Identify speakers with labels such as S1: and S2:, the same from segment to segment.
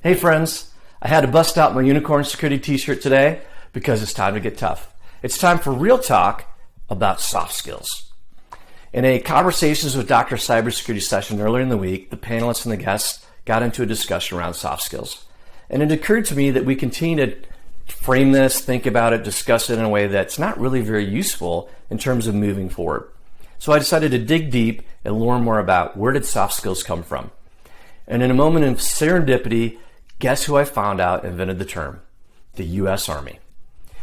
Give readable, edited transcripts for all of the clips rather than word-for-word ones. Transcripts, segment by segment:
S1: Hey friends, I had to bust out my Unicorn Security t-shirt today because it's time to get tough. It's time for real talk about soft skills. In a Conversations with Dr. Cybersecurity session earlier in the week, the panelists and the guests got into a discussion around soft skills. And it occurred to me that we continue to frame this, think about it, discuss it in a way that's not really very useful in terms of moving forward. So I decided to dig deep and learn more about where did soft skills come from. And in a moment of serendipity, guess who I found out invented the term? The U.S. Army.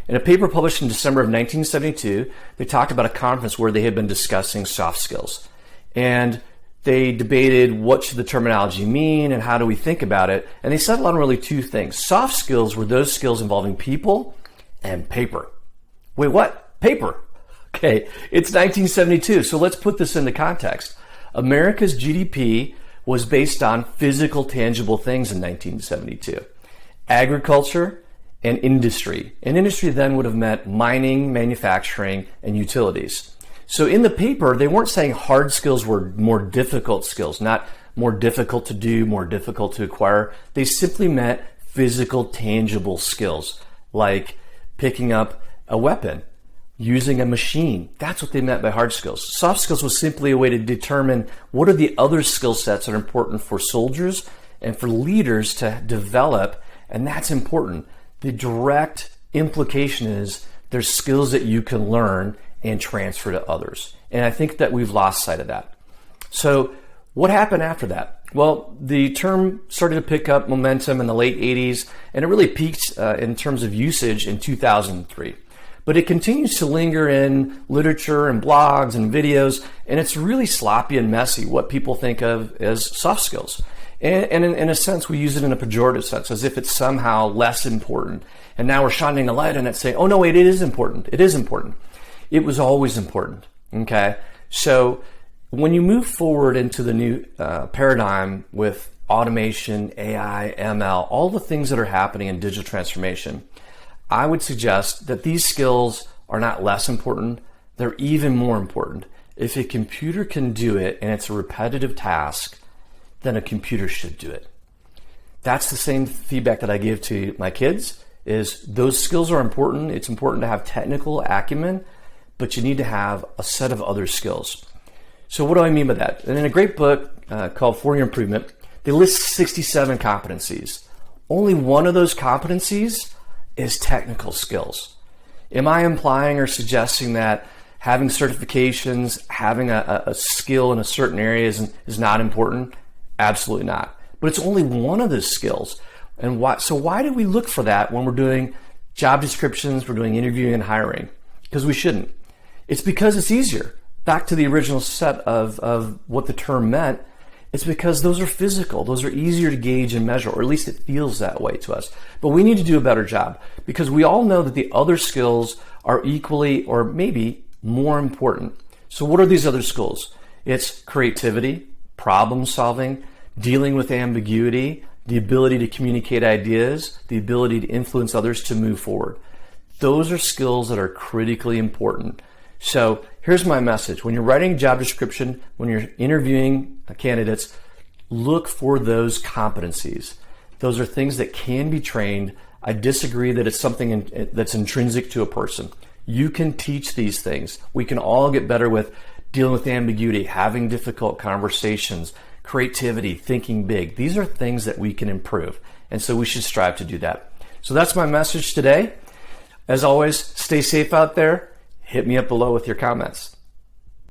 S1: In a paper published in December of 1972, they talked about a conference where they had been discussing soft skills. And they debated what should the terminology mean and how do we think about it. And they settled on really two things. Soft skills were those skills involving people and paper. Wait, what? Paper? Okay, it's 1972, so let's put this into context. America's GDP was based on physical, tangible things in 1972. Agriculture and industry. And industry then would have meant mining, manufacturing, and utilities. So in the paper, they weren't saying hard skills were more difficult skills, not more difficult to do, more difficult to acquire. They simply meant physical, tangible skills, like picking up a weapon, using a machine. That's what they meant by hard skills. Soft skills was simply a way to determine what are the other skill sets that are important for soldiers and for leaders to develop, and that's important. The direct implication is there's skills that you can learn and transfer to others. And I think that we've lost sight of that. So what happened after that? Well, the term started to pick up momentum in the late 80s, and it really peaked in terms of usage in 2003. But it continues to linger in literature and blogs and videos, and it's really sloppy and messy what people think of as soft skills. And in a sense, we use it in a pejorative sense, as if it's somehow less important. And now we're shining a light on it saying, oh no, wait, it is important. It is important. It was always important, okay? So when you move forward into the new paradigm with automation, AI, ML, all the things that are happening in digital transformation, I would suggest that these skills are not less important, they're even more important. If a computer can do it and it's a repetitive task, then a computer should do it. That's the same feedback that I give to my kids, is those skills are important. It's important to have technical acumen, but you need to have a set of other skills. So what do I mean by that? And in a great book called For Your Improvement, they list 67 competencies. Only one of those competencies is technical skills. Am I implying or suggesting that having certifications, having a skill in a certain area is not important? Absolutely not. But it's only one of those skills. And why? So why do we look for that when we're doing job descriptions, we're doing interviewing and hiring? Because we shouldn't. It's because it's easier. Back to the original set of what the term meant, it's because those are physical. Those are easier to gauge and measure, or at least it feels that way to us. But we need to do a better job because we all know that the other skills are equally or maybe more important. So what are these other skills? It's creativity, problem solving, dealing with ambiguity, the ability to communicate ideas, the ability to influence others to move forward. Those are skills that are critically important. So here's my message. When you're writing a job description, when you're interviewing candidates, look for those competencies. Those are things that can be trained. I disagree that it's something that's intrinsic to a person. You can teach these things. We can all get better with dealing with ambiguity, having difficult conversations, creativity, thinking big. These are things that we can improve. And so we should strive to do that. So that's my message today. As always, stay safe out there. Hit me up below with your comments.